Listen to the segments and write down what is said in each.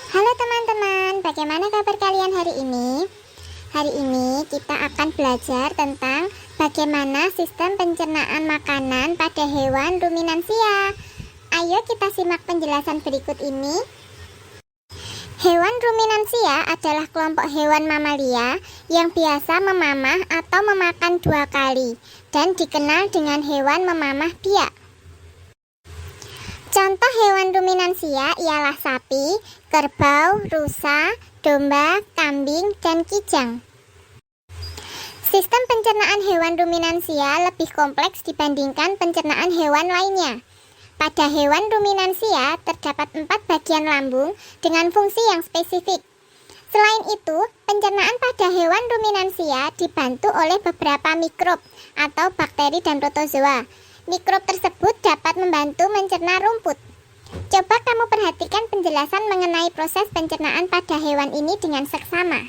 Halo teman-teman, bagaimana kabar kalian hari ini? Hari ini kita akan belajar tentang bagaimana sistem pencernaan makanan pada hewan ruminansia. Ayo kita simak penjelasan berikut ini. Hewan ruminansia adalah kelompok hewan mamalia yang biasa memamah atau memakan 2 kali dan dikenal dengan hewan memamah biak. Contoh hewan ruminansia ialah sapi, kerbau, rusa, domba, kambing, dan kijang. Sistem pencernaan hewan ruminansia lebih kompleks dibandingkan pencernaan hewan lainnya. Pada hewan ruminansia terdapat 4 bagian lambung dengan fungsi yang spesifik. Selain itu, pencernaan pada hewan ruminansia dibantu oleh beberapa mikrob atau bakteri dan protozoa. Mikrob tersebut dapat membantu mencerna rumput. Coba kamu perhatikan penjelasan mengenai proses pencernaan pada hewan ini dengan seksama.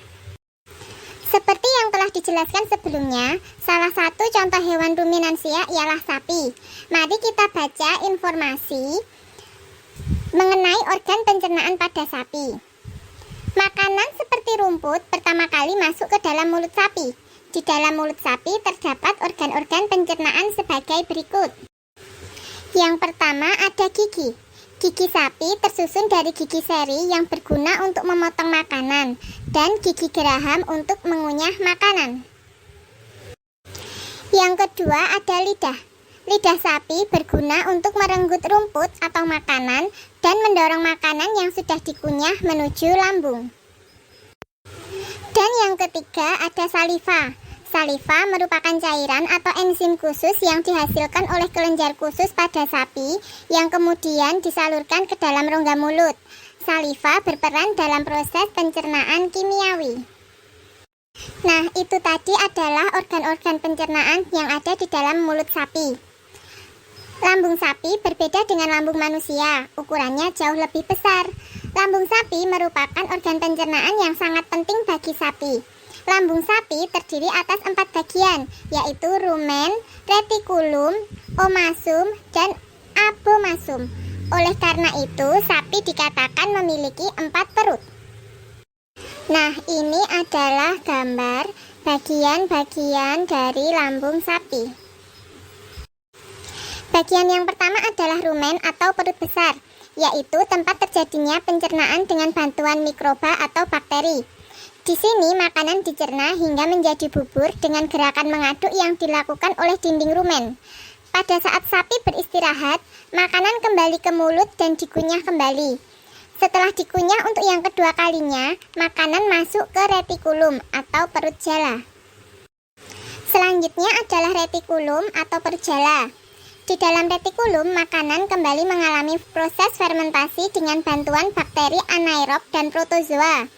Seperti yang telah dijelaskan sebelumnya, salah satu contoh hewan ruminansia ialah sapi. Mari kita baca informasi mengenai organ pencernaan pada sapi. Makanan seperti rumput pertama kali masuk ke dalam mulut sapi. Di dalam mulut sapi terdapat organ-organ pencernaan sebagai berikut. Yang pertama ada gigi. Gigi sapi tersusun dari gigi seri yang berguna untuk memotong makanan dan gigi geraham untuk mengunyah makanan. Yang kedua ada lidah. Lidah sapi berguna untuk merenggut rumput atau makanan dan mendorong makanan yang sudah dikunyah menuju lambung. Dan yang ketiga ada saliva. Saliva merupakan cairan atau enzim khusus yang dihasilkan oleh kelenjar khusus pada sapi yang kemudian disalurkan ke dalam rongga mulut. Saliva berperan dalam proses pencernaan kimiawi. Nah, itu tadi adalah organ-organ pencernaan yang ada di dalam mulut sapi. Lambung sapi berbeda dengan lambung manusia, ukurannya jauh lebih besar. Lambung sapi merupakan organ pencernaan yang sangat penting bagi sapi. Lambung sapi terdiri atas 4 bagian, yaitu rumen, retikulum, omasum, dan abomasum. Oleh karena itu, sapi dikatakan memiliki 4 perut. Nah, ini adalah gambar bagian-bagian dari lambung sapi. Bagian yang pertama adalah rumen atau perut besar, yaitu tempat terjadinya pencernaan dengan bantuan mikroba atau bakteri. Di sini makanan dicerna hingga menjadi bubur dengan gerakan mengaduk yang dilakukan oleh dinding rumen. Pada saat sapi beristirahat, makanan kembali ke mulut dan dikunyah kembali. Setelah dikunyah untuk yang kedua kalinya, makanan masuk ke retikulum atau perut jala. Selanjutnya adalah retikulum atau perut jala. Di dalam retikulum, makanan kembali mengalami proses fermentasi dengan bantuan bakteri anaerob dan protozoa.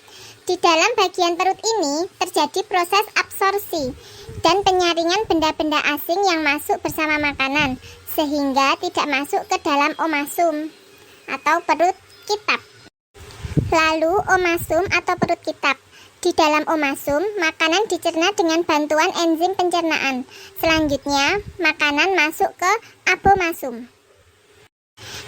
Di dalam bagian perut ini terjadi proses absorpsi dan penyaringan benda-benda asing yang masuk bersama makanan sehingga tidak masuk ke dalam omasum atau perut kitab. Lalu omasum atau perut kitab. Di dalam omasum, makanan dicerna dengan bantuan enzim pencernaan. Selanjutnya, makanan masuk ke abomasum.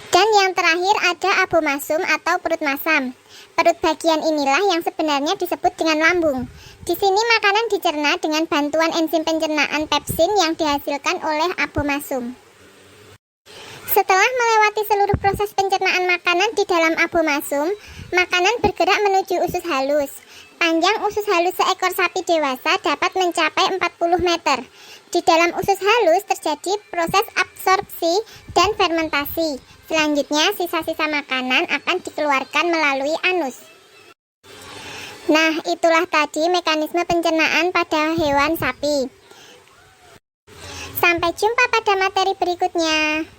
Dan yang terakhir ada abomasum atau perut masam. Perut bagian inilah yang sebenarnya disebut dengan lambung. Di sini makanan dicerna dengan bantuan enzim pencernaan pepsin yang dihasilkan oleh abomasum. Setelah melewati seluruh proses pencernaan makanan di dalam abomasum, makanan bergerak menuju usus halus. Panjang usus halus seekor sapi dewasa dapat mencapai 40 meter. Di dalam usus halus terjadi proses absorpsi dan fermentasi. Selanjutnya, sisa-sisa makanan akan dikeluarkan melalui anus. Nah, itulah tadi mekanisme pencernaan pada hewan sapi. Sampai jumpa pada materi berikutnya.